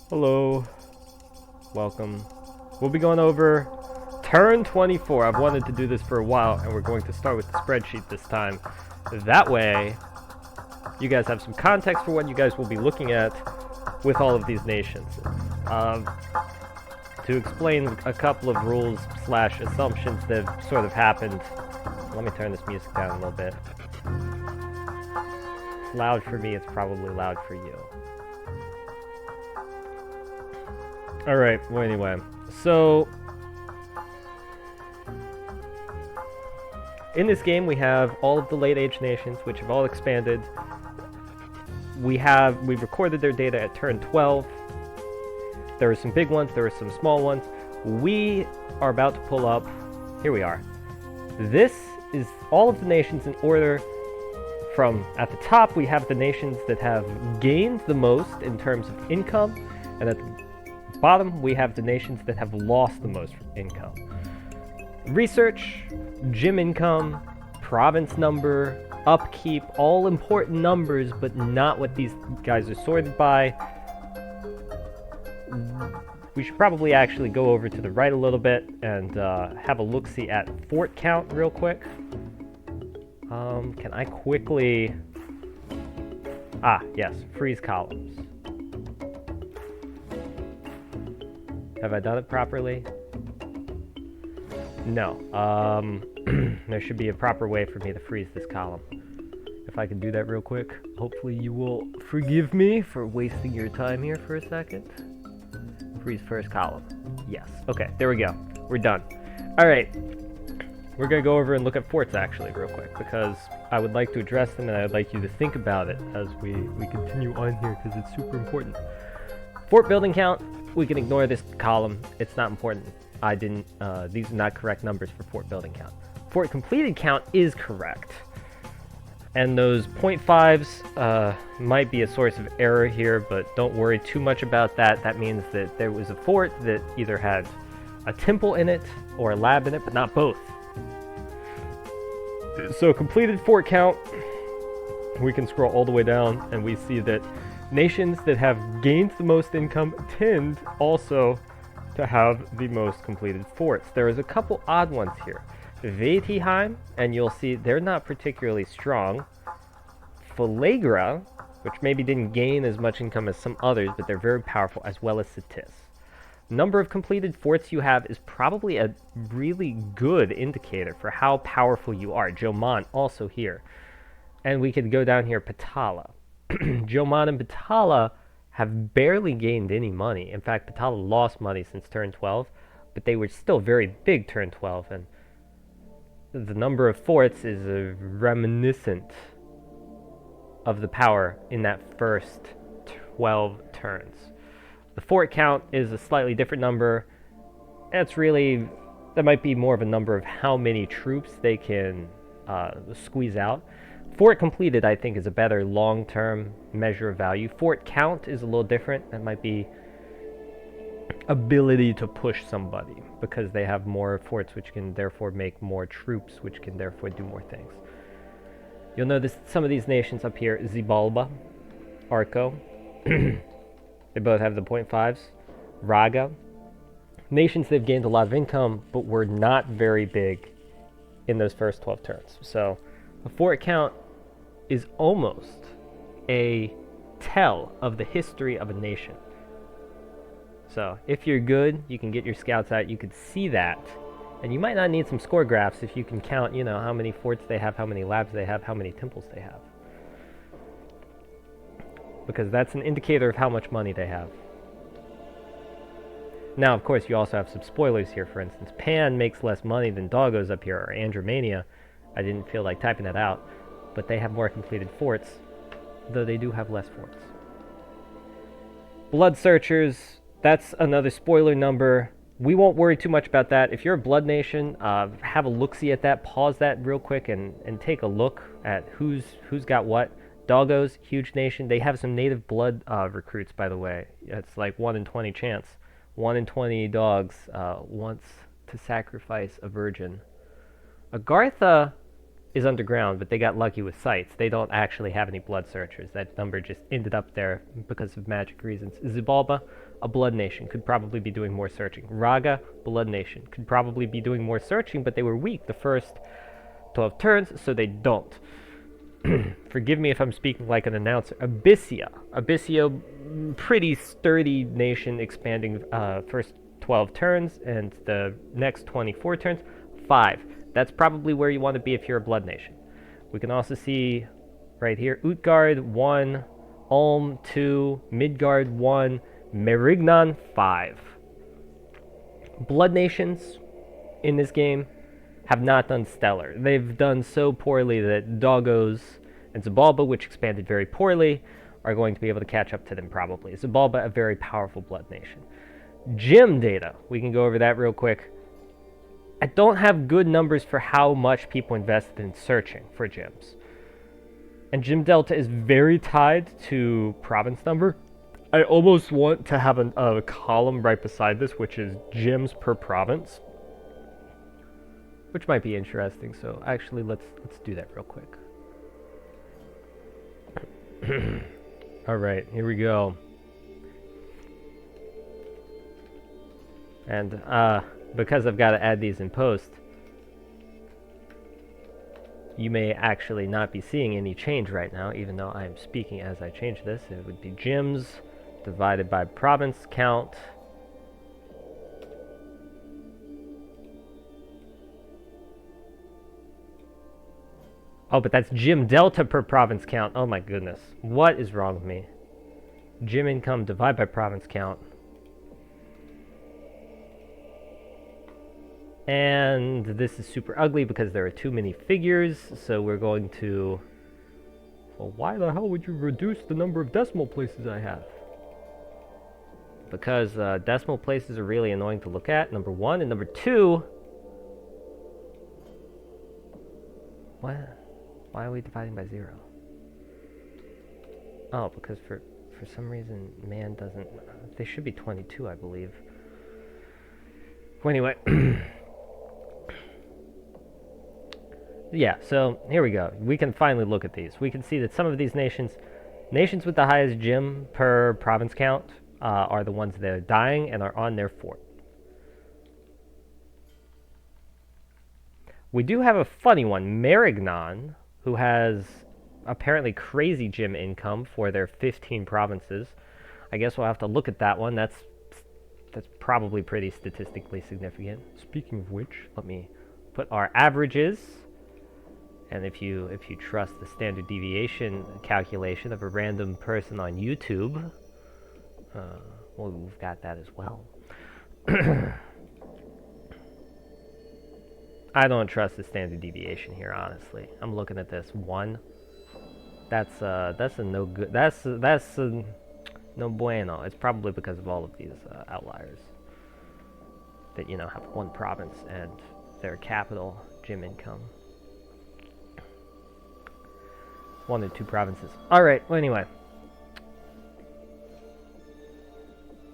Hello, welcome. We'll be going over turn 24. I've wanted to do this for a while, and we're going to start with the spreadsheet this time. That way, you guys have some context for what you guys will be looking at with all of these nations. To explain a couple of rules slash assumptions that have sort of happened. Let me turn this music down a little bit. It's loud for me, it's probably loud for you. Alright, well anyway, so in this game we have all of the late age nations which have all expanded. We've recorded their data at turn 12. There are some big ones, there are some small ones. We are about to pull up, here we are. This is all of the nations in order from, at the top we have the nations that have gained the most in terms of income, and at the bottom, we have the nations that have lost the most income. Research, gym income, province number, upkeep, all important numbers, but not what these guys are sorted by. We should probably actually go over to the right a little bit and have a look-see at fort count real quick. Can I quickly... yes, freeze columns. Have I done it properly? No. There should be a proper way for me to freeze this column. If I can do that real quick, hopefully you will forgive me for wasting your time here for a second. Freeze first column. Yes. Okay, there we go. We're done. Alright. We're going to go over and look at forts actually real quick, because I would like to address them and I would like you to think about it as we continue on here, because it's super important. Fort building count. We can ignore this column. It's not important. These are not correct numbers for fort building count. Fort completed count is correct. And those 0.5s might be a source of error here, but don't worry too much about that. That means that there was a fort that either had a temple in it or a lab in it, but not both. So completed fort count, we can scroll all the way down and we see that nations that have gained the most income tend also to have the most completed forts. There is a couple odd ones here. Vetiheim, and you'll see they're not particularly strong. Phalegra, which maybe didn't gain as much income as some others, but they're very powerful, as well as Cetis. Number of completed forts you have is probably a really good indicator for how powerful you are. Jomon also here. And we could go down here, Patala. Jomon and Patala have barely gained any money. In fact, Patala lost money since turn 12, but they were still very big turn 12, and the number of forts is reminiscent of the power in that first 12 turns. The fort count is a slightly different number. That might be more of a number of how many troops they can squeeze out. Fort completed, I think, is a better long-term measure of value. Fort count is a little different. That might be ability to push somebody, because they have more forts, which can therefore make more troops, which can therefore do more things. You'll notice some of these nations up here, Xibalba, Arco. They both have the 0.5s. Raga. Nations that have gained a lot of income, but were not very big in those first 12 turns. So a fort count is almost a tell of the history of a nation. So if you're good, you can get your scouts out, you could see that, and you might not need some score graphs if you can count, how many forts they have, how many labs they have, how many temples they have. Because that's an indicator of how much money they have. Now, of course, you also have some spoilers here. For instance, Pan makes less money than Doggos up here, or Andromania. I didn't feel like typing that out, but they have more completed forts, though they do have less forts. Blood Searchers, that's another spoiler number. We won't worry too much about that. If you're a Blood Nation, have a look-see at that, pause that real quick, and take a look at who's got what. Doggos, huge nation. They have some native blood recruits, by the way. It's like 1 in 20 chance. 1 in 20 dogs wants to sacrifice a virgin. Agartha is underground, but they got lucky with sites. They don't actually have any blood searchers. That number just ended up there because of magic reasons. Xibalba, a Blood Nation, could probably be doing more searching. Raga, Blood Nation, could probably be doing more searching, but they were weak the first 12 turns, so they don't. Forgive me if I'm speaking like an announcer. Abyssia. Abyssio, pretty sturdy nation, expanding first 12 turns, and the next 24 turns, 5. That's probably where you want to be if you're a Blood Nation. We can also see right here, Utgard 1, Ulm 2, Midgard 1, Merignan 5. Blood Nations in this game have not done stellar. They've done so poorly that Doggos and Zabalba, which expanded very poorly, are going to be able to catch up to them probably. Zabalba, a very powerful Blood Nation. Gym data, we can go over that real quick. I don't have good numbers for how much people invested in searching for gyms. And Gym Delta is very tied to province number. I almost want to have a column right beside this, which is gyms per province, which might be interesting. So actually, let's do that real quick. All right, here we go. And because I've got to add these in post, you may actually not be seeing any change right now, even though I'm speaking as I change this. It would be gyms divided by province count. Oh, but that's gym delta per province count. Oh my goodness. What is wrong with me? Gym income divided by province count. And this is super ugly because there are too many figures, so we're going to... Well, why the hell would you reduce the number of decimal places I have? Because decimal places are really annoying to look at, number one. And number two... What? Why are we dividing by 0? Oh, because for some reason, man doesn't... They should be 22, I believe. Well, anyway... Yeah, so here we go. We can finally look at these. We can see that some of these nations with the highest gym per province count are the ones that are dying and are on their fort. We do have a funny one, Merignan, who has apparently crazy gym income for their 15 provinces. I guess we'll have to look at that one. That's probably pretty statistically significant. Speaking of which, let me put our averages. And if you trust the standard deviation calculation of a random person on YouTube, well, we've got that as well. I don't trust the standard deviation here, honestly. I'm looking at this 1. That's a no good. That's a no bueno. It's probably because of all of these outliers that have one province and their capital gym income. 1 or 2 provinces. Alright, well anyway.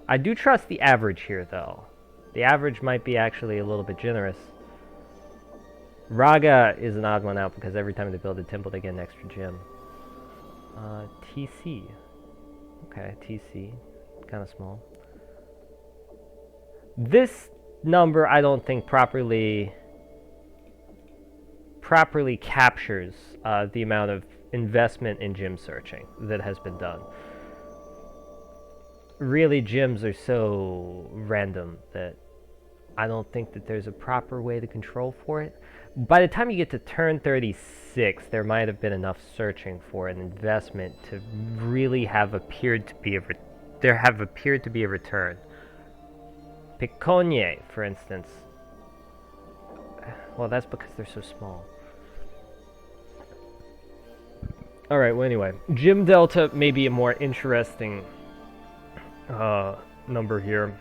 I do trust the average here, though. The average might be actually a little bit generous. Raga is an odd one out because every time they build a temple, they get an extra gem. TC. Okay, TC. Kind of small. This number, I don't think properly captures the amount of investment in gym searching that has been done. Really, gyms are so random that I don't think that there's a proper way to control for it. By the time you get to turn 36, there might have been enough searching for an investment to really have appeared to be a return. Piconnier, for instance. Well, that's because they're so small. Alright, well anyway, Gym Delta may be a more interesting number here.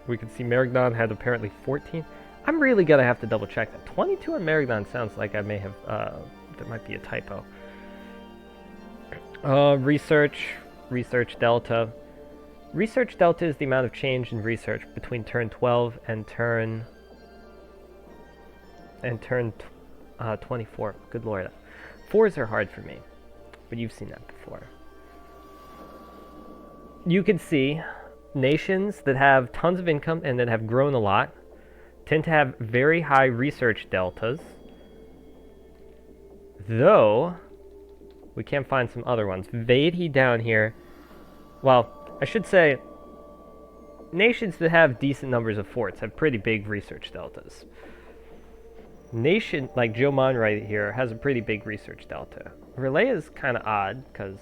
We can see Merignan had apparently 14. I'm really gonna have to double check that. 22 on Merignan sounds like I may have, there might be a typo. Research Delta. Research Delta is the amount of change in research between turn 12 and turn 24. Good lord. 4s are hard for me. But you've seen that before. You can see nations that have tons of income and that have grown a lot tend to have very high research deltas. Though, we can't find some other ones. Vedi down here. Well, I should say, nations that have decent numbers of forts have pretty big research deltas. Nation, like Jomon right here, has a pretty big research delta. Relay is kind of odd, because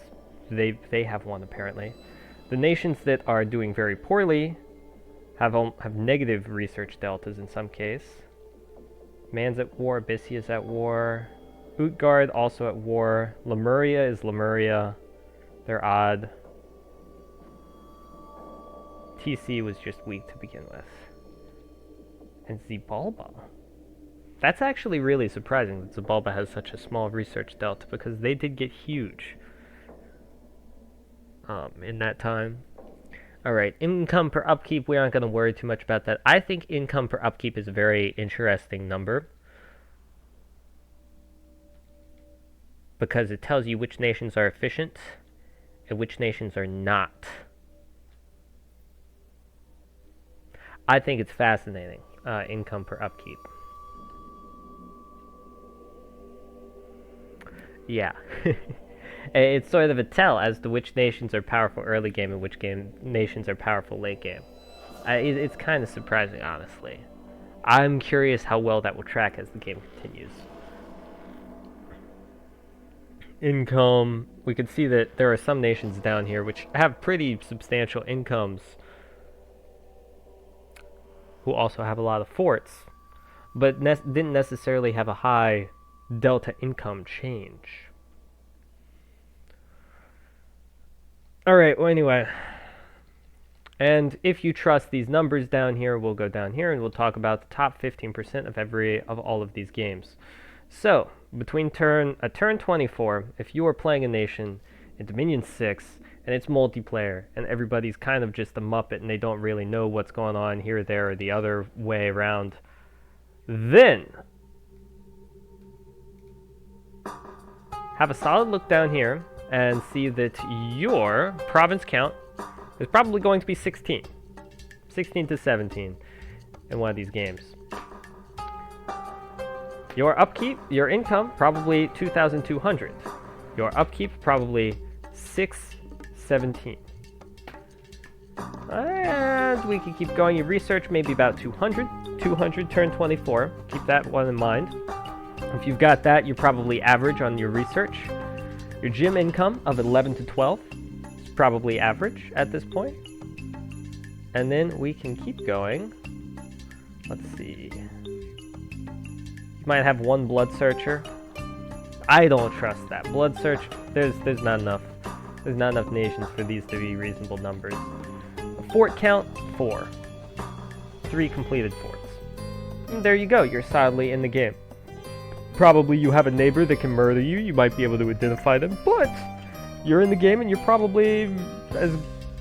they have one apparently. The nations that are doing very poorly have negative research deltas in some case. Man's at war, Abyssia is at war. Utgard also at war. Lemuria is Lemuria. They're odd. TC was just weak to begin with. And Xibalba. That's actually really surprising that Xibalba has such a small research delta, because they did get huge in that time. Alright, income per upkeep, we aren't going to worry too much about that. I think income per upkeep is a very interesting number, because it tells you which nations are efficient and which nations are not. I think it's fascinating, income per upkeep. Yeah. It's sort of a tell as to which nations are powerful early game and which nations are powerful late game. It's kind of surprising, honestly. I'm curious how well that will track as the game continues. Income. We can see that there are some nations down here which have pretty substantial incomes, who also have a lot of forts, but didn't necessarily have a high delta income change. Alright, well anyway, and if you trust these numbers down here, we'll go down here and we'll talk about the top 15% of all of these games. So, between turn 24, if you are playing a nation in Dominion 6, and it's multiplayer, and everybody's kind of just a muppet and they don't really know what's going on here, there, or the other way around, then have a solid look down here and see that your province count is probably going to be 16 to 17 in one of these games. Your upkeep, your income, probably 2,200. Your upkeep, probably 617. And we can keep going. Your research, maybe about 200. 200 turn 24. Keep that one in mind. If you've got that, you're probably average on your research. Your gym income of 11 to 12 is probably average at this point. And then we can keep going. Let's see. You might have one blood searcher. I don't trust that. Blood search, there's not enough. There's not enough nations for these to be reasonable numbers. A fort count, 4. 3 completed forts. And there you go, you're solidly in the game. Probably you have a neighbor that can murder you, you might be able to identify them, but you're in the game and you're probably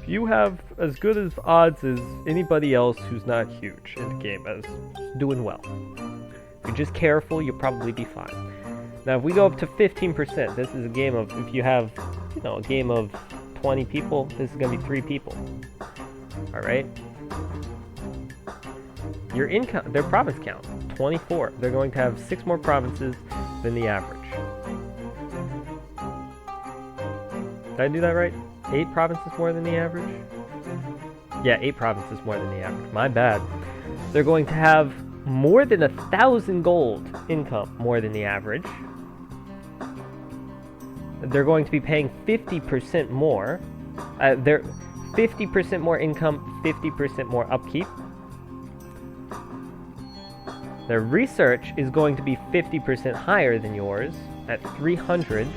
you have as good as odds as anybody else who's not huge in the game as doing well. If you're just careful, you'll probably be fine. Now, if we go up to 15%, this is a game of, if you have, a game of 20 people, this is going to be 3 people. Alright? Your income, their province count, 24. They're going to have 6 more provinces than the average. Did I do that right? 8 provinces more than the average? Yeah, 8 provinces more than the average. My bad. They're going to have more than 1,000 gold income more than the average. They're going to be paying 50% more. They're 50% more income, 50% more upkeep. Their research is going to be 50% higher than yours at 300.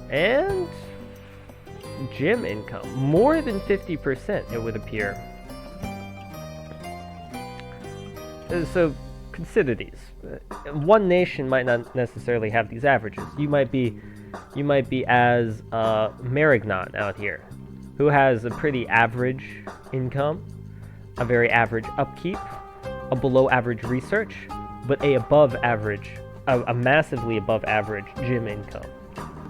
And gym income, more than 50%, it would appear. So consider these. One nation might not necessarily have these averages. You might be as Marignan out here, who has a pretty average income, a very average upkeep, a below average research, but a above average, a massively above average gym income.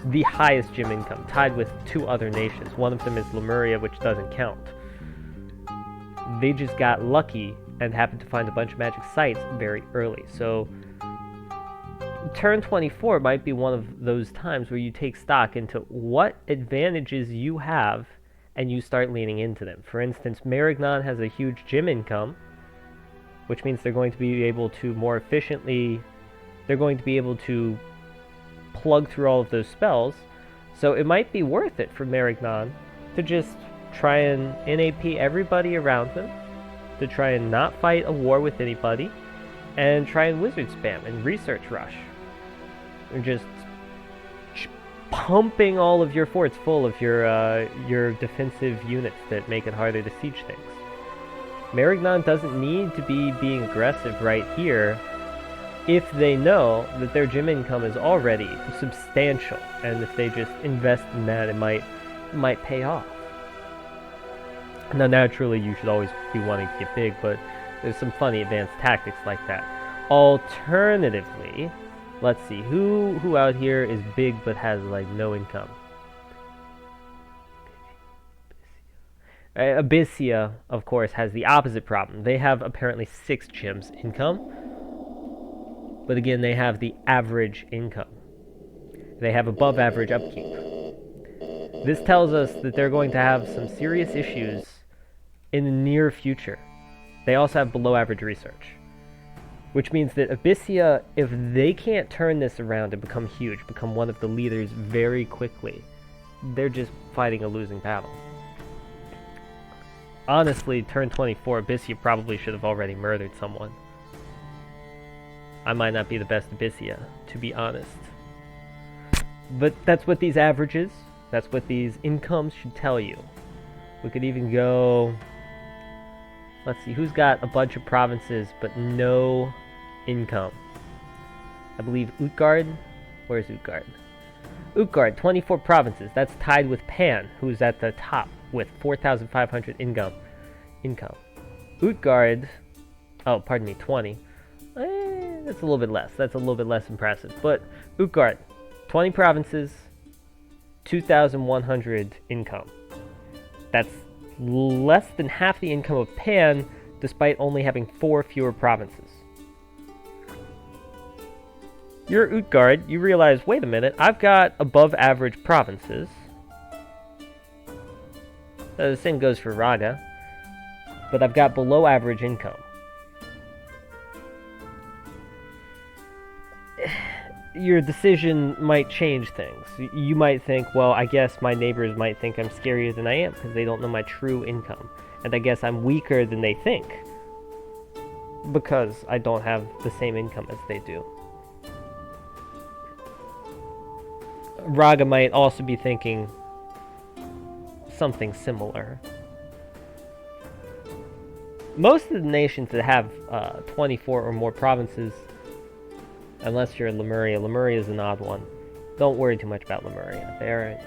the highest gym income, tied with 2 other nations. One of them is Lemuria, which doesn't count. They just got lucky and happened to find a bunch of magic sites very early. So turn 24 might be one of those times where you take stock into what advantages you have and you start leaning into them. For instance, Marignan has a huge gym income, which means they're going to be able to more efficiently, they're going to be able to plug through all of those spells. So it might be worth it for Marignan to just try and NAP everybody around them, to try and not fight a war with anybody, and try and wizard spam and research rush. And just pumping all of your forts full of your defensive units that make it harder to siege things. Marignan doesn't need to be being aggressive right here if they know that their gym income is already substantial, and if they just invest in that, it might pay off. Now, naturally, you should always be wanting to get big, but there's some funny advanced tactics like that. Alternatively, let's see, who out here is big but has, like, no income? Abyssia, of course, has the opposite problem. They have apparently 6 gyms income, but again, they have the average income. They have above average upkeep. This tells us that they're going to have some serious issues in the near future. They also have below average research, which means that Abyssia, if they can't turn this around and become huge, become one of the leaders very quickly, they're just fighting a losing battle. Honestly, turn 24, Abyssia probably should have already murdered someone. I might not be the best Abyssia, to be honest. But that's what these averages, that's what these incomes should tell you. We could even go... Let's see, who's got a bunch of provinces but no income? I believe Utgard. Where's Utgard? Utgard, 24 provinces. That's tied with Pan, who's at the top with 4,500 income. Utgard, oh, pardon me, 20. That's a little bit less. That's a little bit less impressive. But Utgard, 20 provinces, 2,100 income. That's less than half the income of Pan, despite only having 4 fewer provinces. You're Utgard, you realize, wait a minute, I've got above average provinces. The same goes for Raga, but I've got below average income. Your decision might change things. You might think, well, I guess my neighbors might think I'm scarier than I am because they don't know my true income. And I guess I'm weaker than they think because I don't have the same income as they do. Raga might also be thinking something similar. Most of the nations that have 24 or more provinces, unless you're in Lemuria. Lemuria is an odd one. Don't worry too much about Lemuria.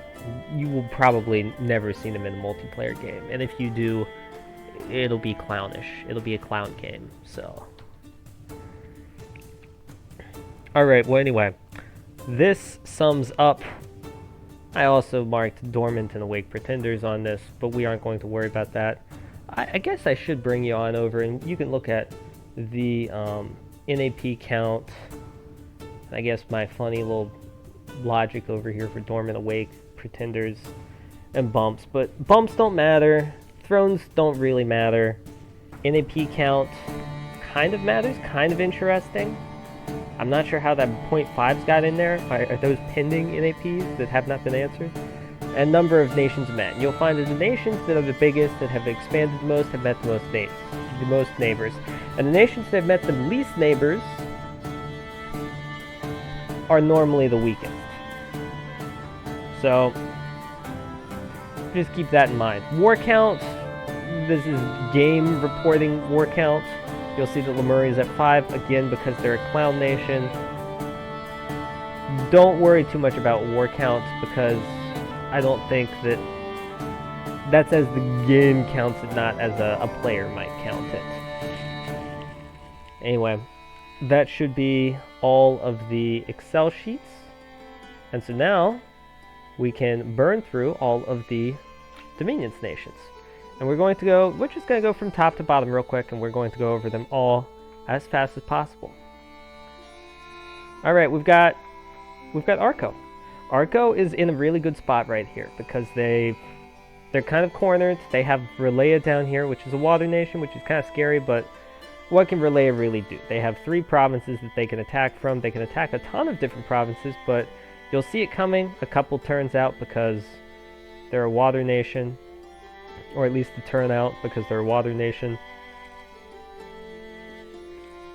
You will probably never see them in a multiplayer game. And if you do, it'll be clownish. It'll be a clown game, so. Alright, well anyway. This sums up. I also marked Dormant and Awake Pretenders on this, but we aren't going to worry about that. I guess I should bring you on over and you can look at the NAP count. I guess my funny little logic over here for Dormant, Awake, Pretenders, and bumps. But bumps don't matter. Thrones don't really matter. NAP count kind of matters, kind of interesting. I'm not sure how that 0.5s got in there. Are those pending NAPs that have not been answered? And number of nations met. You'll find that the nations that are the biggest, that have expanded the most, have met the most neighbors. And the nations that have met the least neighbors are normally the weakest. So, just keep that in mind. War count, this is game reporting war count. You'll see that Lemuria is at 5, again, because they're a clown nation. Don't worry too much about war count, because I don't think that's as the game counts it, not as a player might count it. Anyway, that should be all of the Excel sheets. And so now, we can burn through all of the Dominions nations. And we're just going to go from top to bottom real quick, and we're going to go over them all as fast as possible. Alright, we've got Arco. Arco is in a really good spot right here, because they're kind of cornered. They have Relaya down here, which is a water nation, which is kind of scary, but what can Relaya really do? They have 3 provinces that they can attack from. They can attack a ton of different provinces, but you'll see it coming a couple turns out because they're a water nation, or at least a turn out because they're a water nation.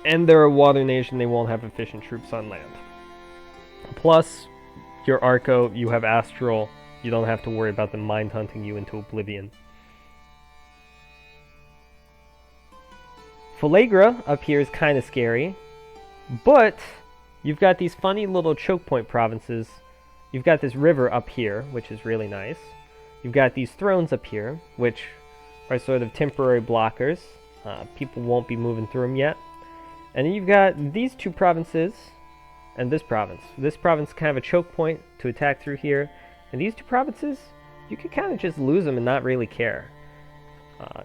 And they're a water nation, they won't have efficient troops on land. Plus, your Arco, you have Astral, you don't have to worry about them mind hunting you into oblivion. Falagra up here is kind of scary, but you've got these funny little choke point provinces. You've got this river up here, which is really nice. You've got these thrones up here, which are sort of temporary blockers. People won't be moving through them yet. And then you've got these 2 provinces and this province. This province is kind of a choke point to attack through here. And these 2 provinces, you can kind of just lose them and not really care.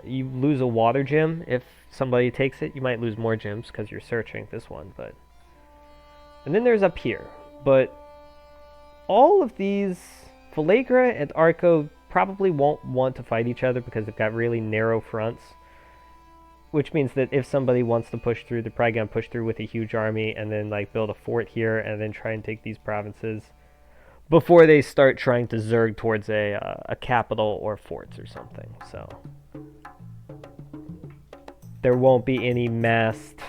You lose a water gem if somebody takes it. You might lose more gems because you're searching this one. And then there's up here. But all of these, Falagra and Arco probably won't want to fight each other because they've got really narrow fronts. Which means that if somebody wants to push through, they're probably going to push through with a huge army and then like build a fort here and then try and take these provinces before they start trying to zerg towards a capital or forts or something. So there won't be any massed...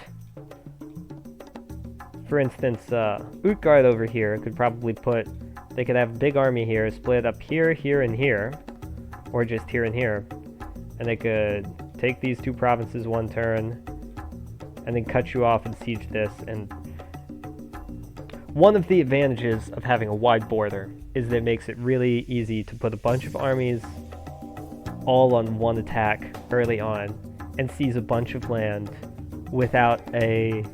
For instance, Utgard over here could probably they could have a big army here, split up here, here, and here, or just here and here, and they could take these 2 provinces one turn, and then cut you off and siege this. And one of the advantages of having a wide border is that it makes it really easy to put a bunch of armies all on one attack early on and seize a bunch of land without a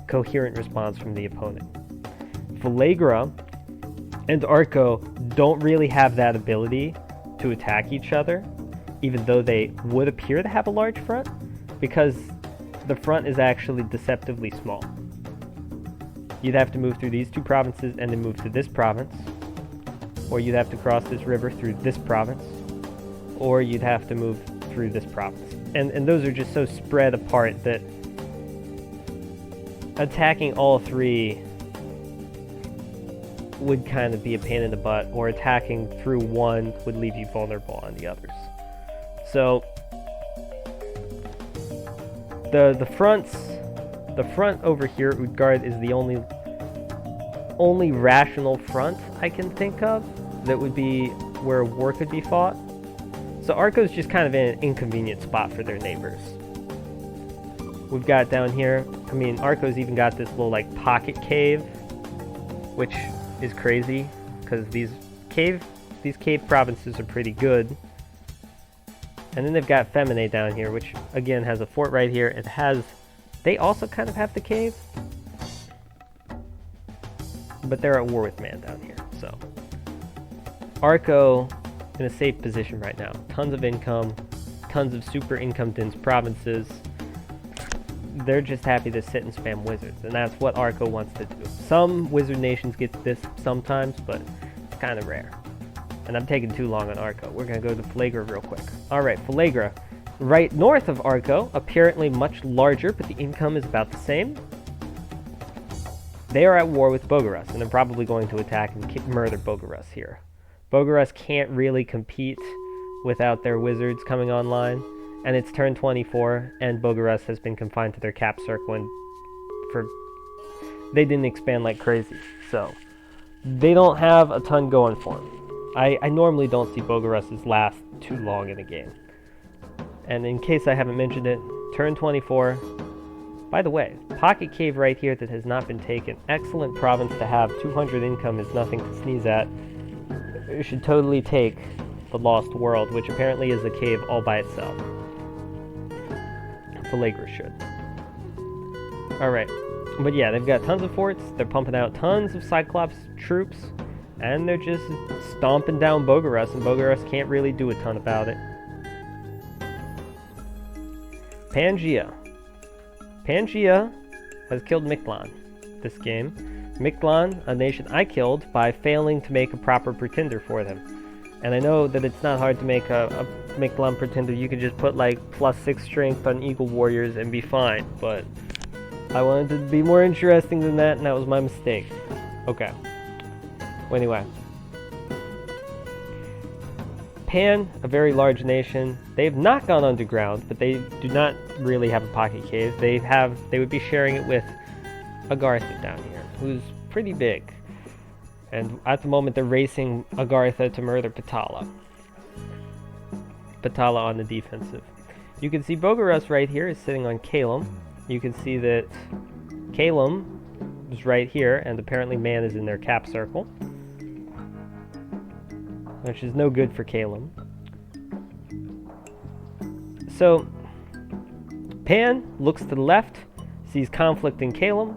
coherent response from the opponent. Falagra and Arco don't really have that ability to attack each other, even though they would appear to have a large front, because the front is actually deceptively small. You'd have to move through these 2 provinces and then move to this province, or you'd have to cross this river through this province, or you'd have to move through this province. And those are just so spread apart that attacking all 3 would kind of be a pain in the butt, or attacking through one would leave you vulnerable on the others. So the front over here, Utgard, is the only rational front I can think of that would be where war could be fought. So Arco's just kind of in an inconvenient spot for their neighbors. We've got down here, I mean, Arco's even got this little like pocket cave, which is crazy because these cave provinces are pretty good. And then they've got Femine down here, which again has a fort right here. They also kind of have the cave, but they're at war with man down here. So Arco in a safe position right now. Tons of income, tons of super income-dense provinces. They're just happy to sit and spam wizards, and that's what Arco wants to do. Some wizard nations get this sometimes, but it's kind of rare. And I'm taking too long on Arco. We're going to go to Falagra real quick. Alright, Falagra. Right north of Arco, apparently much larger, but the income is about the same. They are at war with Bogarus, and they're probably going to attack and murder Bogarus here. Bogarus can't really compete without their wizards coming online, and it's turn 24, and Bogarus has been confined to their cap circle, and they didn't expand like crazy, so they don't have a ton going for them. I normally don't see Bogarus last too long in a game. And in case I haven't mentioned it, turn 24. By the way, Pocket Cave right here that has not been taken. Excellent province to have. 200 income is nothing to sneeze at. You should totally take the Lost World, which apparently is a cave all by itself. Falagra should. Alright. But yeah, they've got tons of forts. They're pumping out tons of Cyclops troops. And they're just stomping down Bogarus, and Bogarus can't really do a ton about it. Pangea. Pangea has killed Mictlan this game. Mictlan, a nation I killed by failing to make a proper pretender for them. And I know that it's not hard to make a Mictlan pretender. You could just put like +6 strength on Eagle Warriors and be fine. But I wanted to be more interesting than that, and that was my mistake. Okay. Well, anyway. Pan, a very large nation. They've not gone underground, but they do not really have a pocket cave. They would be sharing it with Agartha down here, who's pretty big. And at the moment, they're racing Agartha to murder Patala. Patala on the defensive. You can see Bogarus right here is sitting on Kalum. You can see that Kalum is right here, and apparently Man is in their cap circle, which is no good for Kalum. So, Pan looks to the left, sees conflict in Kalum,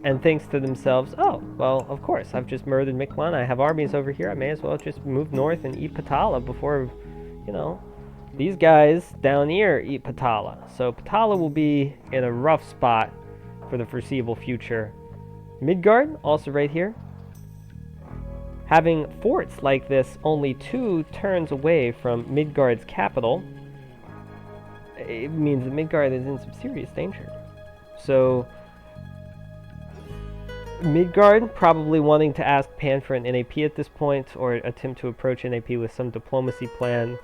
and thinks to themselves, oh, well, of course, I've just murdered Mictlan, I have armies over here, I may as well just move north and eat Patala before, you know, these guys down here eat Patala. So Patala will be in a rough spot for the foreseeable future. Midgard, also right here. Having forts like this only 2 turns away from Midgard's capital, it means that Midgard is in some serious danger. So Midgard probably wanting to ask Pan for an NAP at this point, or attempt to approach NAP with some diplomacy plan,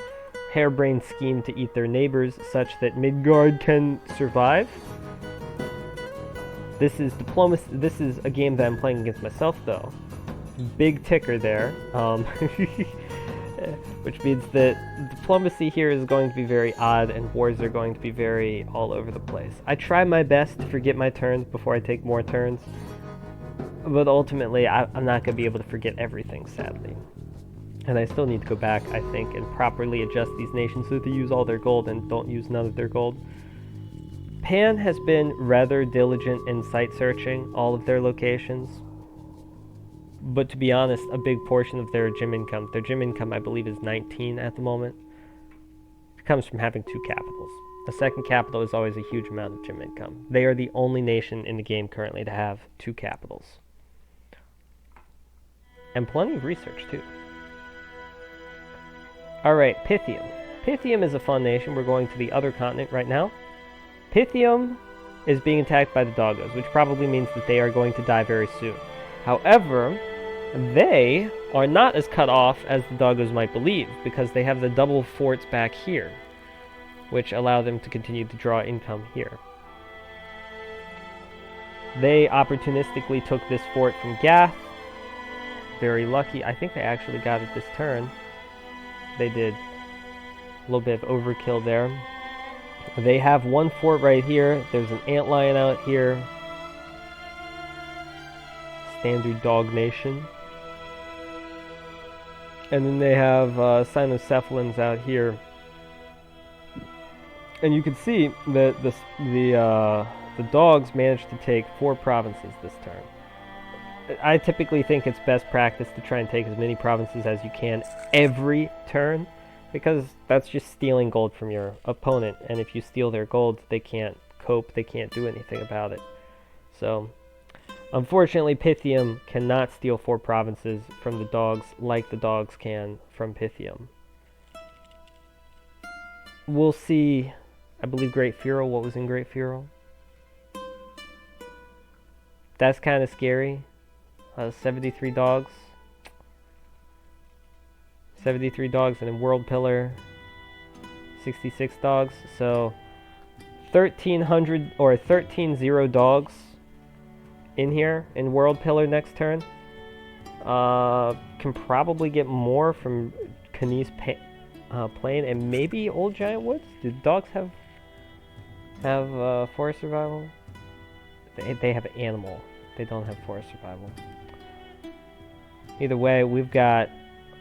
harebrained scheme to eat their neighbors such that Midgard can survive. This is diplomacy. This is a game that I'm playing against myself, though. Big ticker there, which means that diplomacy here is going to be very odd, and wars are going to be very all over the place. I try my best to forget my turns before I take more turns, but ultimately I'm not going to be able to forget everything, sadly. And I still need to go back, I think, and properly adjust these nations so that they use all their gold and don't use none of their gold. Pan has been rather diligent in site searching all of their locations. But to be honest, a big portion of their gym income, I believe, is 19 at the moment. It comes from having 2 capitals. A second capital is always a huge amount of gym income. They are the only nation in the game currently to have 2 capitals. And plenty of research, too. Alright, Pythium. Pythium is a fun nation. We're going to the other continent right now. Pythium is being attacked by the Doggos, which probably means that they are going to die very soon. However, they are not as cut off as the Doggos might believe, because they have the double forts back here, which allow them to continue to draw income here. They opportunistically took this fort from Gath. Very lucky. I think they actually got it this turn. They did. A little bit of overkill there. They have 1 fort right here. There's an antlion out here. Standard dog nation. And then they have cynocephalans out here. And you can see that the dogs managed to take 4 provinces this turn. I typically think it's best practice to try and take as many provinces as you can every turn, because that's just stealing gold from your opponent, and if you steal their gold, they can't cope, they can't do anything about it. So, unfortunately, Pythium cannot steal 4 provinces from the dogs like the dogs can from Pythium. We'll see, I believe, Great Feral. What was in Great Feral? That's kind of scary. 73 dogs. 73 dogs, and in World Pillar, 66 dogs. So 1,300 or 13-0 dogs in here in World Pillar next turn. Can probably get more from Kani's Plain and maybe Old Giant Woods. Do dogs have forest survival? They have animal. They don't have forest survival. Either way, we've got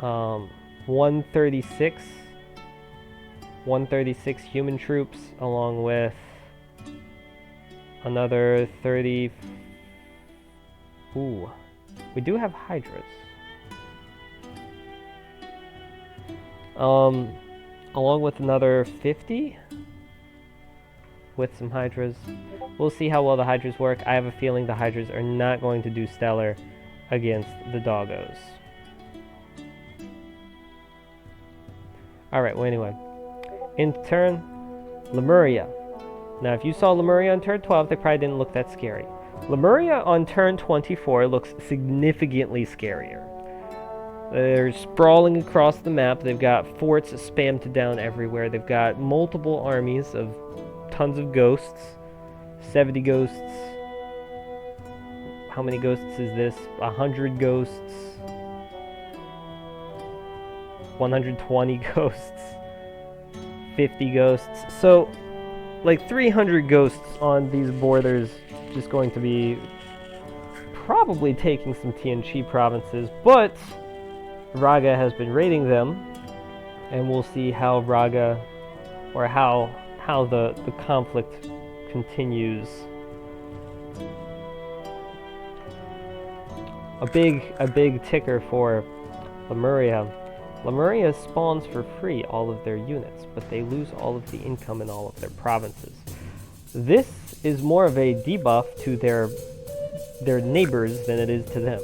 136 human troops, along with another 30. Ooh, We do have Hydras. Along with another 50 with some Hydras. We'll see how well the Hydras work. I have a feeling the Hydras are not going to do stellar against the doggos. Alright, well anyway. In turn, Lemuria. Now if you saw Lemuria on turn 12, they probably didn't look that scary. Lemuria on turn 24 looks significantly scarier. They're sprawling across the map. They've got forts spammed down everywhere. They've got multiple armies of tons of ghosts. 70 ghosts. How many ghosts is this? 100 ghosts. 120 ghosts. 50 ghosts. So, like 300 ghosts on these borders. Just going to be probably taking some TNG provinces, but Raga has been raiding them, and we'll see how Raga, or how the conflict continues. A big ticker for Lemuria. Lemuria spawns for free all of their units, but they lose all of the income in all of their provinces. This is more of a debuff to their neighbors than it is to them.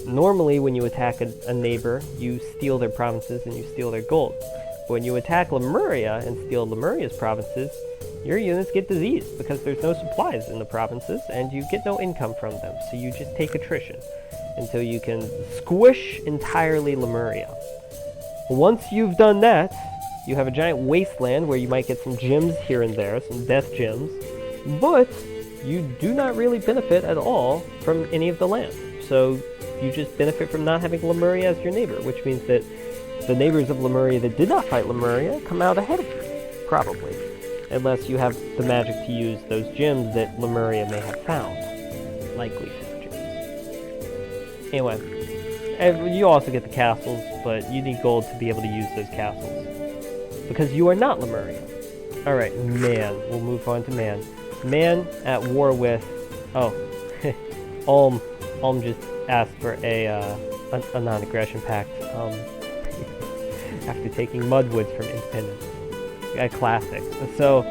Normally, when you attack a neighbor, you steal their provinces and you steal their gold. But when you attack Lemuria and steal Lemuria's provinces, your units get diseased because there's no supplies in the provinces and you get no income from them. So you just take attrition until you can squish entirely Lemuria. Once you've done that, you have a giant wasteland where you might get some gems here and there, some death gems, but you do not really benefit at all from any of the land. So you just benefit from not having Lemuria as your neighbor, which means that the neighbors of Lemuria that did not fight Lemuria come out ahead of you, probably. Unless you have the magic to use those gems that Lemuria may have found. Likely gems. Anyway, you also get the castles, but you need gold to be able to use those castles. Because you are not Lemuria. Alright, Man. We'll move on to Man. Man at war with... Oh. Ulm just asked for a non-aggression pact. After taking Mudwoods from Independence. A classic. So,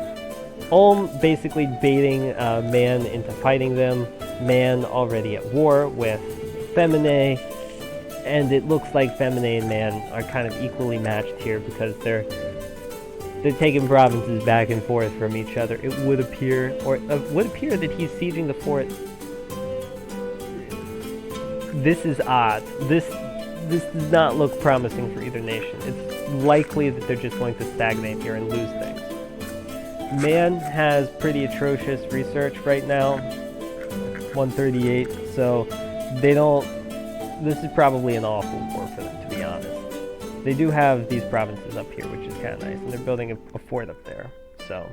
Ulm basically baiting Man into fighting them. Man already at war with Feminae. And it looks like Feminae and Man are kind of equally matched here because they're taking provinces back and forth from each other. It would appear, that he's sieging the fort. This is odd. This does not look promising for either nation. It's likely that they're just going to stagnate here and lose things. Man has pretty atrocious research right now, 138, so they don't... This is probably an awful war for them, to be honest. They do have these provinces up here, which is kind of nice, and they're building a fort up there, so...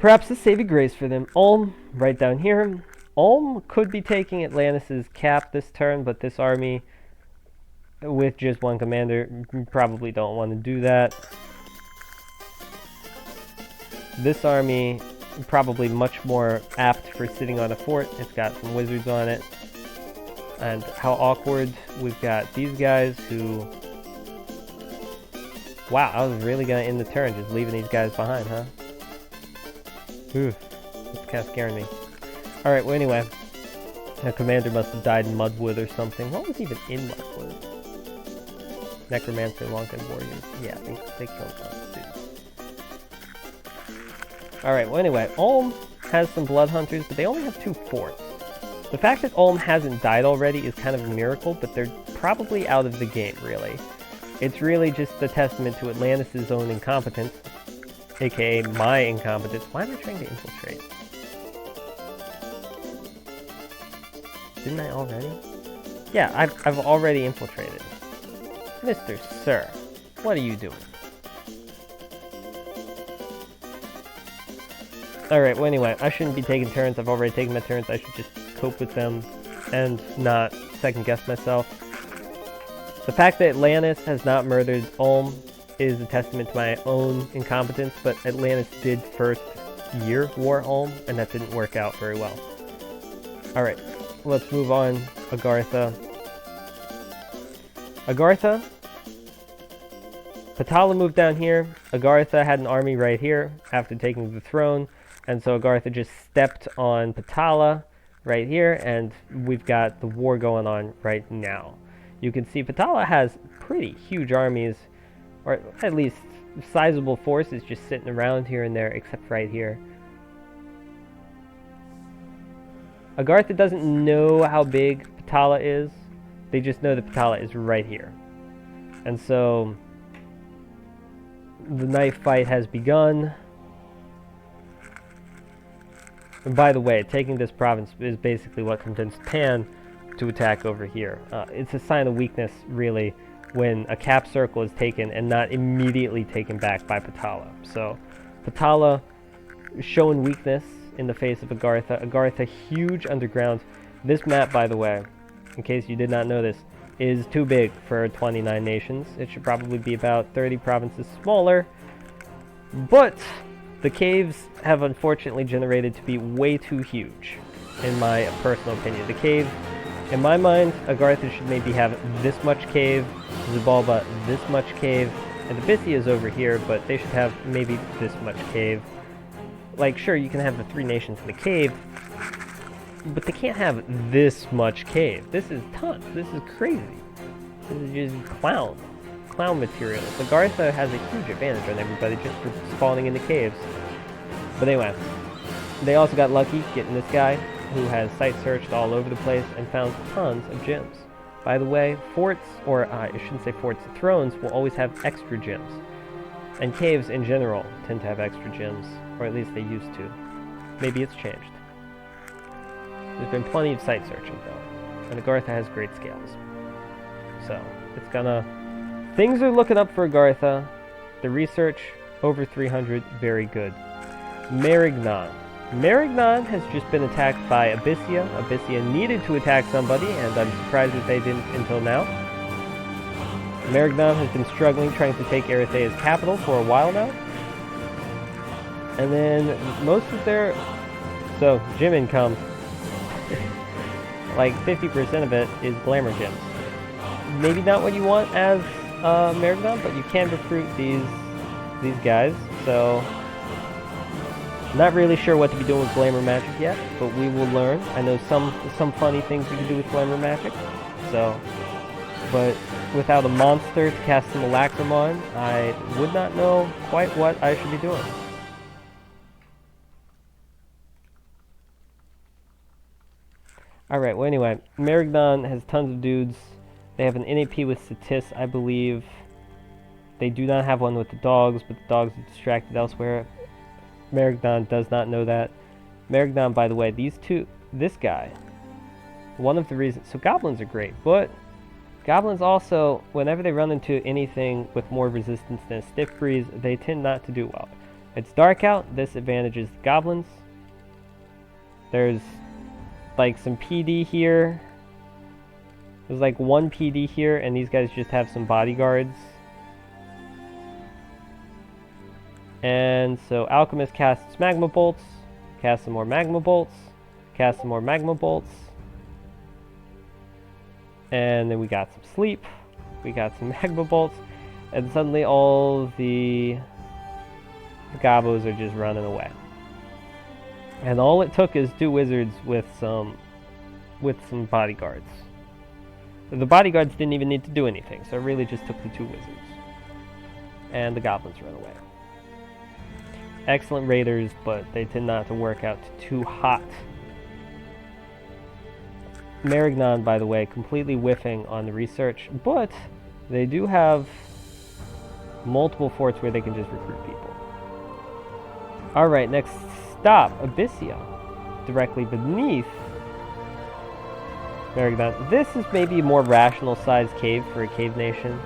Perhaps a saving grace for them. Ulm, right down here. Ulm could be taking Atlantis' cap this turn, but this army, with just one commander, probably don't want to do that. This army, probably much more apt for sitting on a fort. It's got some wizards on it. And how awkward, we've got these guys who... Wow, I was really going to end the turn just leaving these guys behind, huh? Oof, that's kind of scaring me. Alright, well anyway, a commander must have died in Mudwood or something. What was even in Mudwood? Necromancer, Long-Gun Warriors. Yeah, they killed us, dude. Alright, well anyway, Ulm has some Blood Hunters, but they only have 2 forts. The fact that Ulm hasn't died already is kind of a miracle, but they're probably out of the game, really. It's really just a testament to Atlantis' own incompetence, aka my incompetence. Why am I trying to infiltrate? Didn't I already? Yeah, I've already infiltrated. Mr. Sir, what are you doing? Alright, well anyway, I shouldn't be taking turns. I've already taken my turns. I should just cope with them and not second guess myself. The fact that Atlantis has not murdered Ulm is a testament to my own incompetence, but Atlantis did first year war Ulm, and that didn't work out very well. Alright, let's move on. Agartha. Patala moved down here. Agartha had an army right here after taking the throne, and so Agartha just stepped on Patala right here, and we've got the war going on right now. You can see Patala has pretty huge armies, or at least sizable forces just sitting around here and there, except right here. Agartha doesn't know how big Patala is. They just know that Patala is right here. And so the knife fight has begun. And by the way, taking this province is basically what convinced Pan to attack over here. It's a sign of weakness, really, when a cap circle is taken and not immediately taken back by Patala. So Patala showing weakness in the face of Agartha. Agartha, huge underground. This map, by the way, in case you did not know this, is too big for 29 nations. It should probably be about 30 provinces smaller. But the caves have unfortunately generated to be way too huge, in my personal opinion. The cave, in my mind, Agartha should maybe have this much cave, Xibalba this much cave, and Abyssinia is over here, but they should have maybe this much cave. Like, sure, you can have the 3 nations in the cave, but they can't have this much cave. This is tons. This is crazy. This is just clown material. Agartha has a huge advantage on everybody just for spawning in the caves. But anyway, they also got lucky getting this guy who has site searched all over the place and found tons of gems. By the way, forts, or I shouldn't say forts, thrones will always have extra gems. And caves in general tend to have extra gems, or at least they used to. Maybe it's changed. There's been plenty of site searching though, and Agartha has great scales. So, it's gonna... Things are looking up for Agartha. The research, over 300, very good. Marignan. Marignan has just been attacked by Abyssinia. Abyssinia needed to attack somebody, and I'm surprised that they didn't until now. Marignan has been struggling, trying to take Erythea's capital for a while now. And then most of their... So, gem income. Like 50% of it is glamour gems. Maybe not what you want as Marignan, but you can recruit these guys. So, not really sure what to be doing with glamour magic yet, but we will learn. I know some funny things you can do with glamour magic. So, but without a monster to cast some Lacrimon, I would not know quite what I should be doing. Alright, well anyway, Marignan has tons of dudes. They have an NAP with Satis, I believe. They do not have one with the dogs, but the dogs are distracted elsewhere. Marignan does not know that. Marignan, by the way, this guy, one of the reasons... So goblins are great, but goblins also, whenever they run into anything with more resistance than a Stiff Breeze, they tend not to do well. It's dark out, this advantages the goblins. There's like some PD here. There's like one PD here, and these guys just have some bodyguards. And so Alchemist casts Magma Bolts, casts some more Magma Bolts, casts some more Magma Bolts. And then we got some Sleep, we got some Magma Bolts, and suddenly all the Gobos are just running away. And all it took is 2 wizards with some bodyguards. The bodyguards didn't even need to do anything, so it really just took the 2 wizards. And the goblins run away. Excellent raiders, but they tend not to work out too hot. Marignan, by the way, completely whiffing on the research, but they do have multiple forts where they can just recruit people. Alright, next stop, Abyssinia, directly beneath Marignan. This is maybe a more rational sized cave for a cave nation.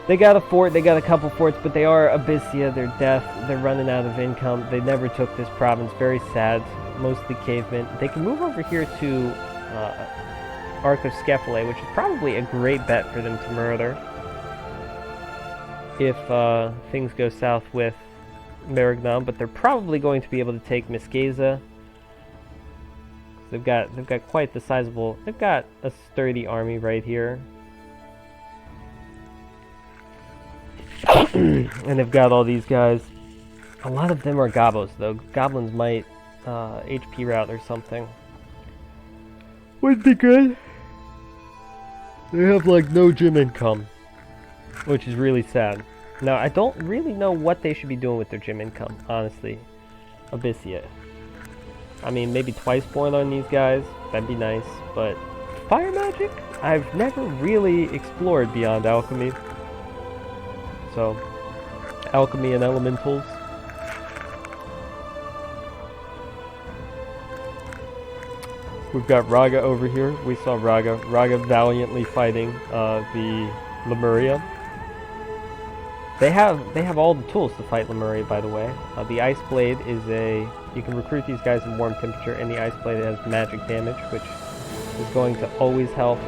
They got a fort, they got a couple forts, but they are Abyssinia, they're deaf, they're running out of income. They never took this province, very sad, mostly cavemen. They can move over here to Ark of Skephalae, which is probably a great bet for them to murder if things go south with Marignan, but they're probably going to be able to take Miskeza. They've got quite the sizable. They've got a sturdy army right here. And they've got all these guys. A lot of them are gobos, though. Goblins might HP route or something. Would be good. They have like no gym income, which is really sad. Now, I don't really know what they should be doing with their gym income, honestly. Abyssia. I mean, maybe twice born on these guys. That'd be nice, but fire magic? I've never really explored beyond alchemy. So, alchemy and elementals. We've got Raga over here. We saw Raga. Raga valiantly fighting the Lemuria. They have all the tools to fight Lemuria, by the way. The Ice Blade is a... You can recruit these guys in warm temperature, and the Ice Blade has magic damage, which is going to always help.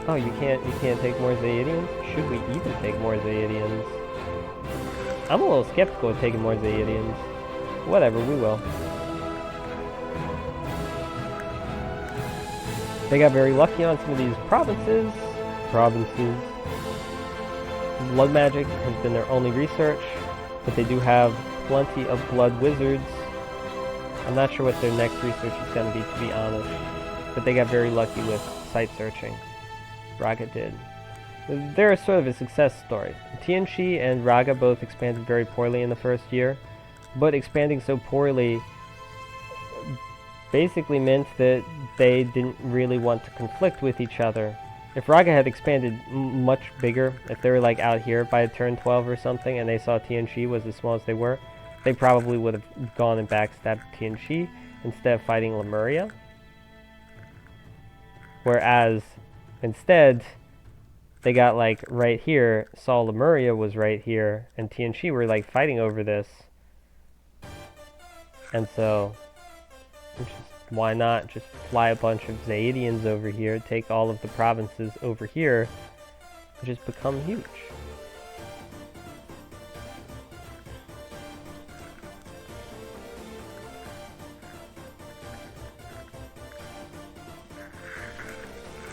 Oh, you can't take more Zaedians? Should we even take more Zaedians? I'm a little skeptical of taking more Zaedians. Whatever, we will. They got very lucky on some of these provinces. Blood magic has been their only research, but they do have plenty of blood wizards. I'm not sure what their next research is going to be honest. But they got very lucky with site searching. Raga did. They're sort of a success story. Tianchi and Raga both expanded very poorly in the first year, but expanding so poorly basically meant that they didn't really want to conflict with each other. If Raga had expanded much bigger, if they were like out here by turn 12 or something, and they saw Tianchi was as small as they were, they probably would have gone and backstabbed Tianchi instead of fighting Lemuria. Whereas, instead, they got like right here, saw Lemuria was right here, and Tianchi were like fighting over this. And so, why not just fly a bunch of Zaedians over here, take all of the provinces over here, and just become huge.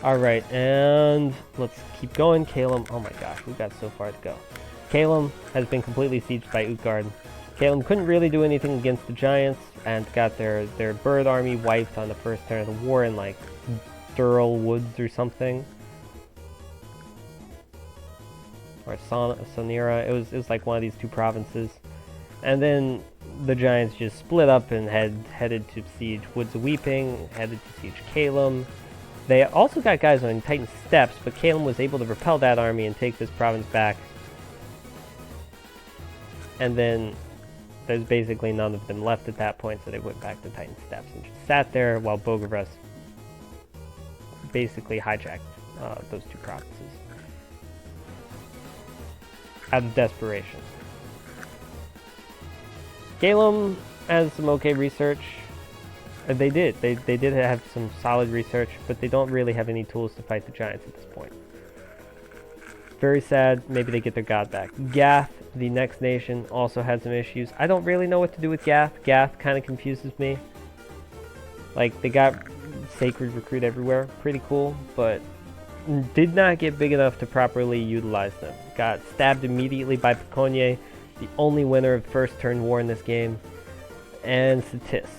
Alright, and let's keep going. Calum, oh my gosh, we've got so far to go. Calum has been completely sieged by Utgard. Calum couldn't really do anything against the Giants, and got their bird army wiped on the first turn of the war in like Durrell Woods or something. Or Sonira, it was like one of these two provinces. And then the Giants just split up and headed to siege Woods of Weeping, headed to siege Calum. They also got guys on Titan Steps, but Calum was able to repel that army and take this province back. And then there's basically none of them left at that point, so they went back to Titan Steps and just sat there while Bogarus basically hijacked those two provinces out of desperation. Calum has some okay research. They did have some solid research, but they don't really have any tools to fight the Giants at this point. Very sad. Maybe they get their god back. Gath, the next nation, also had some issues. I don't really know what to do with Gath. Gath kind of confuses me. Like, they got Sacred Recruit everywhere. Pretty cool, but did not get big enough to properly utilize them. Got stabbed immediately by Piconnier, the only winner of first turn war in this game, and Satis,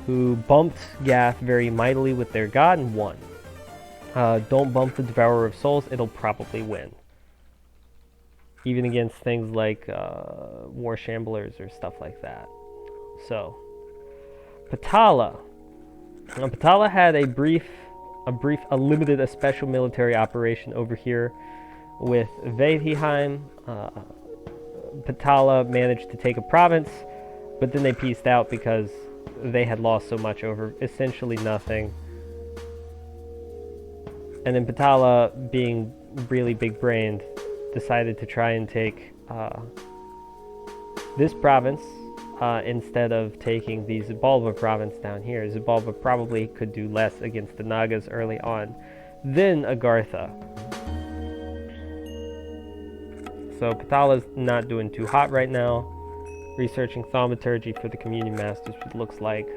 who bumped Gath very mightily with their god and won. Don't bump the Devourer of Souls, it'll probably win. Even against things like War Shamblers or stuff like that. So, Patala. Now, Patala had a limited, a special military operation over here with Veidheim. Patala managed to take a province, but then they peaced out because they had lost so much over essentially nothing. And then Patala, being really big-brained, decided to try and take this province instead of taking the Xibalba province down here. Xibalba probably could do less against the Nagas early on than Agartha. So Patala's not doing too hot right now. Researching thaumaturgy for the Communion Masters, it looks like.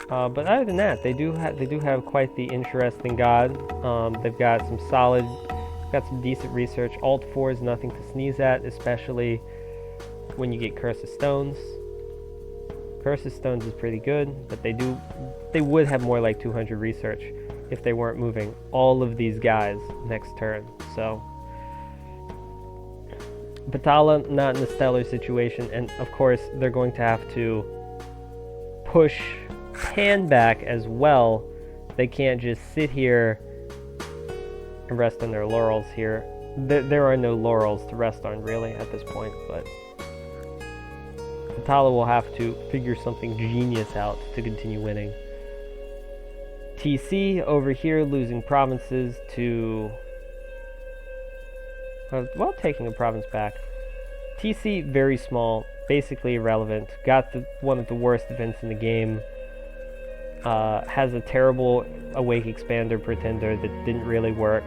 But other than that, they do have quite the interesting god. They've got some decent research. Alt 4 is nothing to sneeze at, especially when you get Curse of Stones. Curse of Stones is pretty good, but they would have more like 200 research if they weren't moving all of these guys next turn. So Battala not in a stellar situation, and of course they're going to have to push Pan back as well. They can't just sit here and rest on their laurels here. There are no laurels to rest on really at this point, but Battala will have to figure something genius out to continue winning. TC over here losing provinces to well, taking a province back. TC very small, basically irrelevant. Got one of the worst events in the game. Has a terrible Awake Expander Pretender that didn't really work.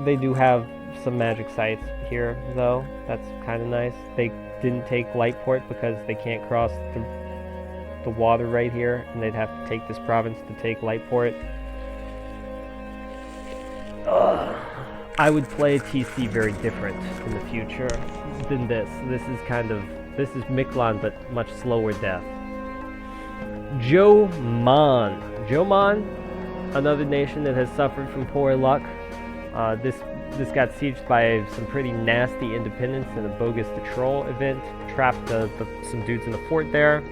They do have some magic sites here, though. That's kind of nice. They didn't take Lightport because they can't cross the water right here, and they'd have to take this province to take Lightport. I would play TC very different in the future than this. This is Miquelon, but much slower death. Jomon, another nation that has suffered from poor luck. This got sieged by some pretty nasty independents in a bogus Troll event. Trapped some dudes in the fort there.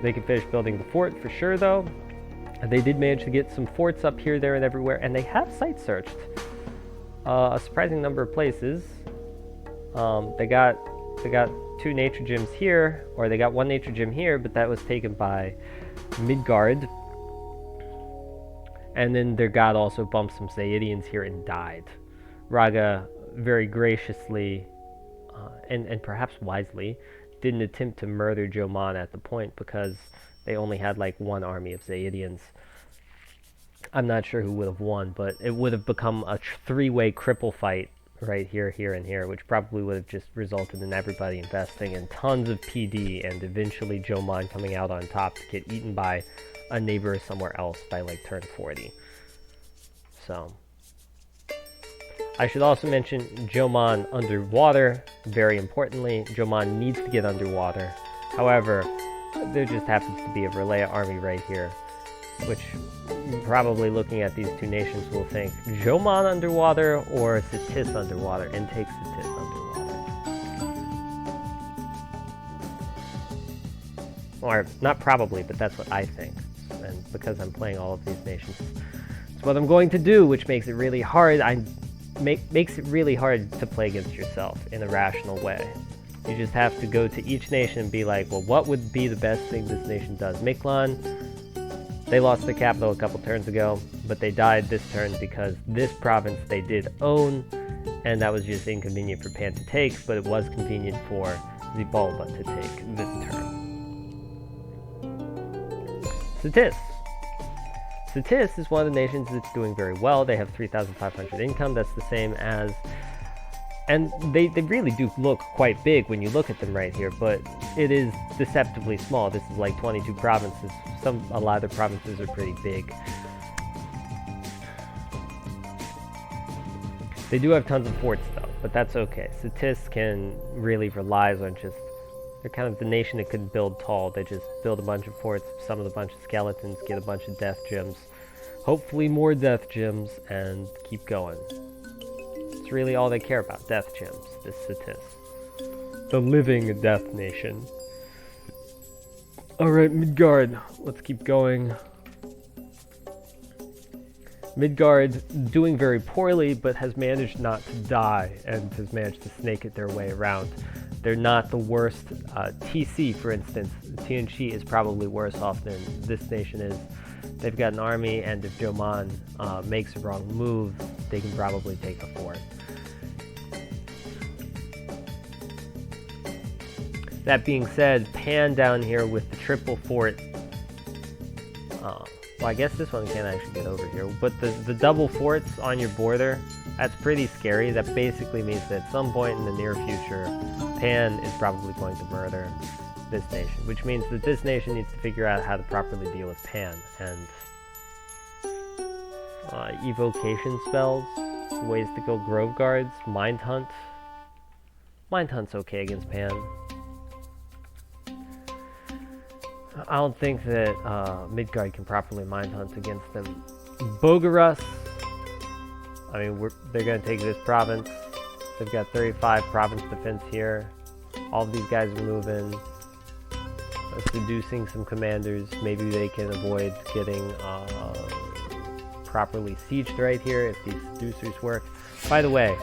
They can finish building the fort for sure, though. They did manage to get some forts up here, there, and everywhere, and they have site searched a surprising number of places. They got 2 nature gems here, or they got 1 nature gem here, but that was taken by Midgard. And then their god also bumped some Zayidians here and died. Raga very graciously, and perhaps wisely, didn't attempt to murder Jomon at the point because they only had like 1 army of Zayidians. I'm not sure who would have won, but it would have become a 3-way cripple fight right here, here, and here, which probably would have just resulted in everybody investing in tons of PD and eventually Jomon coming out on top to get eaten by a neighbor somewhere else by like turn 40. So I should also mention Jomon underwater. Very importantly, Jomon needs to get underwater. However, there just happens to be a Relaya army right here, which probably looking at these 2 nations will think Jomon underwater or Sitis underwater, and take Sitis underwater. Or not probably, but that's what I think. And because I'm playing all of these nations, it's what I'm going to do, which makes it really hard. Makes it really hard to play against yourself in a rational way. You just have to go to each nation and be like, well, what would be the best thing this nation does? Miquelon, they lost the capital a couple turns ago, but they died this turn because this province they did own, and that was just inconvenient for Pan to take, but it was convenient for Xibalba to take this turn. Sitis. Sitis is one of the nations that's doing very well. They have 3,500 income. That's the same as... And they really do look quite big when you look at them right here, but it is deceptively small. This is like 22 provinces. A lot of the provinces are pretty big. They do have tons of forts though, but that's okay. Sitis can really relies on just... They're kind of the nation that could build tall. They just build a bunch of forts, summon a bunch of skeletons, get a bunch of death gems, hopefully more death gems, and keep going. It's really all they care about, death gems, this Sitis. The living death nation. Alright, Midgard, let's keep going. Midgard doing very poorly, but has managed not to die, and has managed to snake it their way around. They're not the worst. TC, for instance, Tianchi is probably worse off than this nation is. They've got an army, and if Jomon makes a wrong move, they can probably take a fort. That being said, Pan down here with the triple fort. Well, I guess this one can't actually get over here, but the double forts on your border, that's pretty scary. That basically means that at some point in the near future, Pan is probably going to murder this nation, which means that this nation needs to figure out how to properly deal with Pan, and evocation spells, ways to kill Grove Guards, Mind Hunt. Mind Hunt's okay against Pan. I don't think that Midgard can properly Mind Hunt against them. Bogarus, I mean, they're going to take this province. They've got 35 province defense here. All of these guys are moving. Seducing some commanders. Maybe they can avoid getting properly sieged right here if these seducers work. By the way,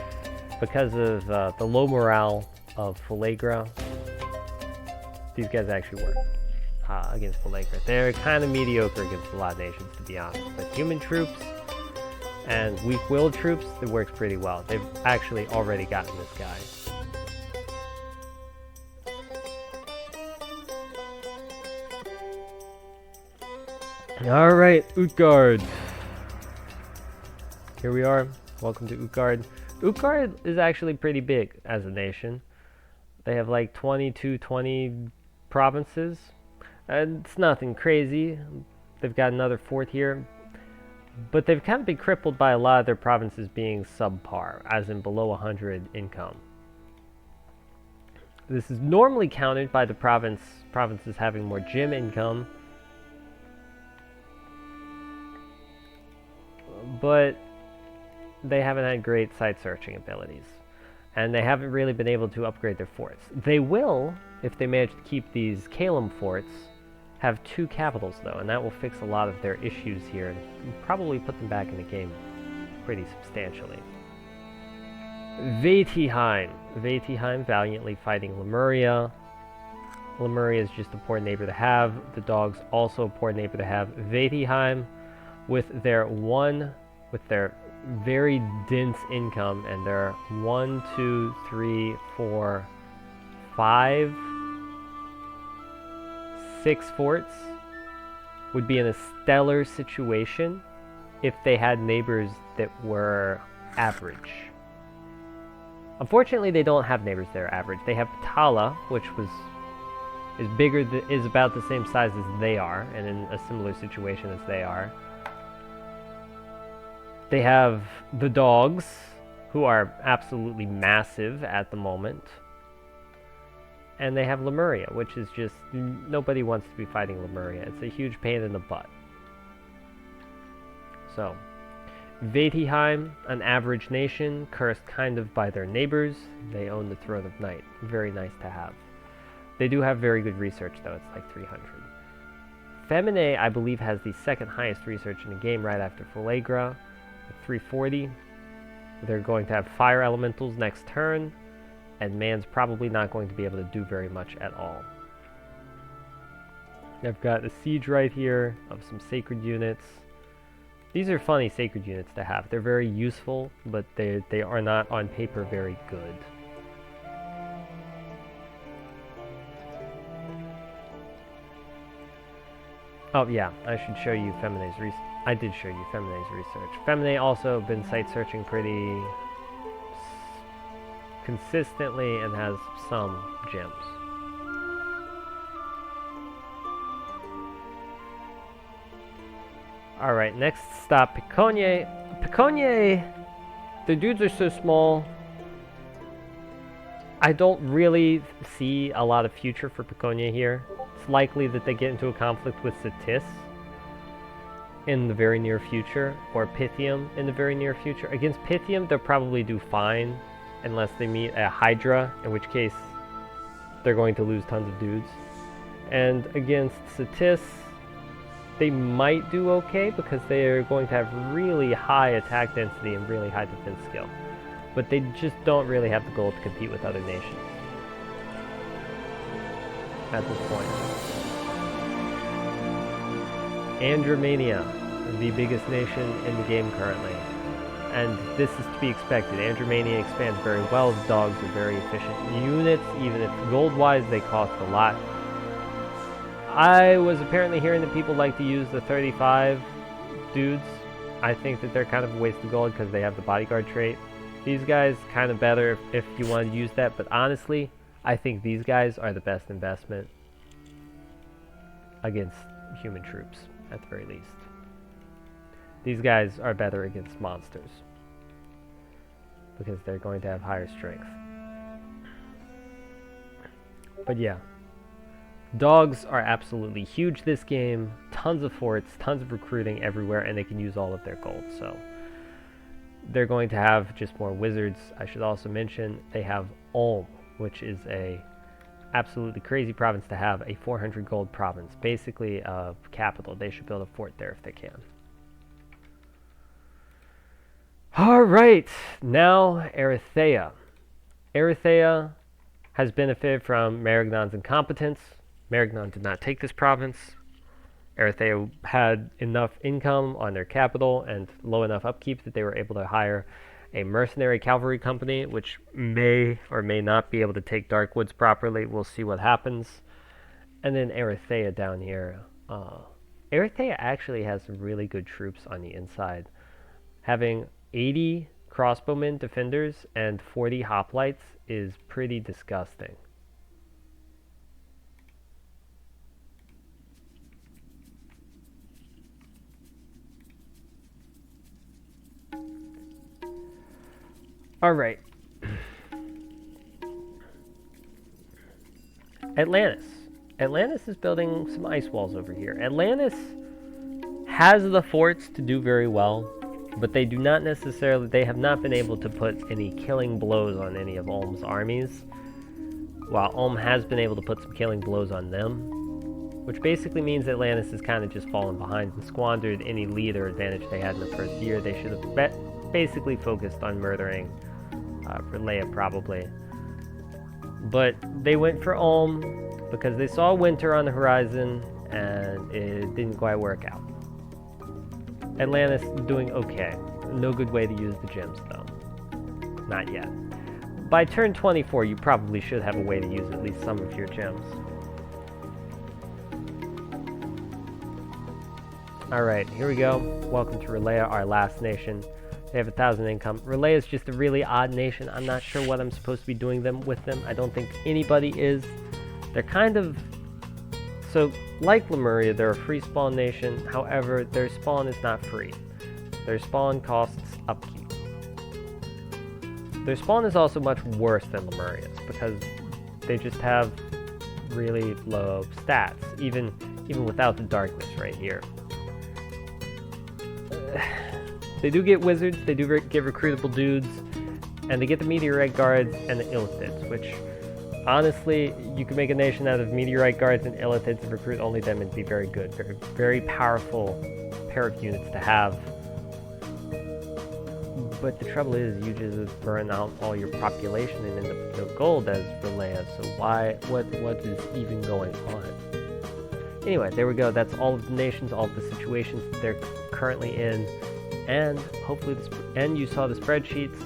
because of the low morale of Falagra, these guys actually work against Falagra. They're kind of mediocre against a lot of nations, to be honest. But human troops and weak-willed troops, it works pretty well. They've actually already gotten this guy. Alright, Utgard. Here we are. Welcome to Utgard. Utgard is actually pretty big as a nation. They have like 20 provinces. And it's nothing crazy. They've got another fort here. But they've kind of been crippled by a lot of their provinces being subpar, as in below 100 income. This is normally countered by the provinces having more gym income. But they haven't had great site searching abilities, and they haven't really been able to upgrade their forts. They will, if they manage to keep these Kalem forts, have 2 capitals though, and that will fix a lot of their issues here and probably put them back in the game pretty substantially. Vaetiheim. Vaetiheim valiantly fighting Lemuria. Lemuria is just a poor neighbor to have. The dogs also a poor neighbor to have. Vaetiheim with their very dense income and their 1, 2, 3, 4, 5, 6 forts would be in a stellar situation if they had neighbors that were average. Unfortunately, they don't have neighbors that are average. They have Tala, which is about the same size as they are, and in a similar situation as they are. They have the dogs, who are absolutely massive at the moment. And they have Lemuria, which is just, nobody wants to be fighting Lemuria. It's a huge pain in the butt. So, Vaetiheim, an average nation, cursed kind of by their neighbors. They own the Throne of Night. Very nice to have. They do have very good research, though. It's like 300. Femine, I believe, has the second highest research in the game right after Falagra. 340. They're going to have fire elementals next turn, and man's probably not going to be able to do very much at all. I've got a siege right here of some sacred units. These are funny sacred units to have. They're very useful, but they are not on paper very good. Oh yeah, I should show you Femine's research. I did show you Femine's research. Femine also been site searching pretty consistently and has some gems. Alright, next stop, Piconnier. Piconnier, the dudes are so small. I don't really see a lot of future for Piconnier here. It's likely that they get into a conflict with Satis in the very near future, or Pythium in the very near future. Against Pythium, they'll probably do fine, unless they meet a Hydra, in which case they're going to lose tons of dudes. And against Satis, they might do okay, because they are going to have really high attack density and really high defense skill. But they just don't really have the goal to compete with other nations at this point. Andromania, the biggest nation in the game currently. And this is to be expected. Andromania expands very well. The dogs are very efficient units. Even if gold-wise they cost a lot. I was apparently hearing that people like to use the 35 dudes. I think that they're kind of a waste of gold because they have the bodyguard trait. These guys kind of better if you want to use that, but honestly, I think these guys are the best investment. against human troops, at the very least. These guys are better against monsters, because they're going to have higher strength. But yeah, dogs are absolutely huge this game. Tons of forts, tons of recruiting everywhere, and they can use all of their gold. So they're going to have just more wizards. I should also mention they have Ulm, which is a absolutely crazy province to have, a 400 gold province, basically a capital. They should build a fort there if they can. All right, now Erythea. Erythea has benefited from Maragnon's incompetence. Maragnon did not take this province. Erythea had enough income on their capital and low enough upkeep that they were able to hire a mercenary cavalry company, which may or may not be able to take Darkwoods properly. We'll see what happens. And then Erythea down here. Erythea actually has some really good troops on the inside. Having 80 crossbowmen defenders and 40 hoplites is pretty disgusting. All right. Atlantis. Atlantis is building some ice walls over here. Atlantis has the forts to do very well, but they do not necessarily, they have not been able to put any killing blows on any of Ulm's armies, while Ulm has been able to put some killing blows on them, which basically means Atlantis has kind of just fallen behind and squandered any lead or advantage they had in the first year. They should have basically focused on murdering R'lyeh probably. But they went for Ulm because they saw winter on the horizon and it didn't quite work out. Atlantis doing okay. No good way to use the gems though. Not yet. By turn 24 you probably should have a way to use at least some of your gems. Alright, here we go. Welcome to R'lyeh, our last nation. They have 1,000 income. R'lyeh is just a really odd nation. I'm not sure what I'm supposed to be doing with them. I don't think anybody is. They're kind of... So, like Lemuria, they're a free spawn nation. However, their spawn is not free. Their spawn costs upkeep. Their spawn is also much worse than Lemuria's because they just have really low stats, even without the darkness right here. They do get wizards, they do get recruitable dudes, and they get the Meteorite Guards and the Illithids, which, honestly, you could make a nation out of Meteorite Guards and Illithids and recruit only them and be very good. Very, very powerful pair of units to have. But the trouble is, you just burn out all your population and end up with no gold as R'lyeh, so what is even going on? Anyway, there we go. That's all of the nations, all of the situations that they're currently in. And hopefully, and you saw the spreadsheets.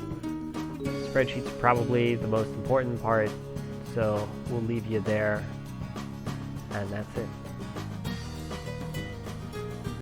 The spreadsheets are probably the most important part, so we'll leave you there. And that's it.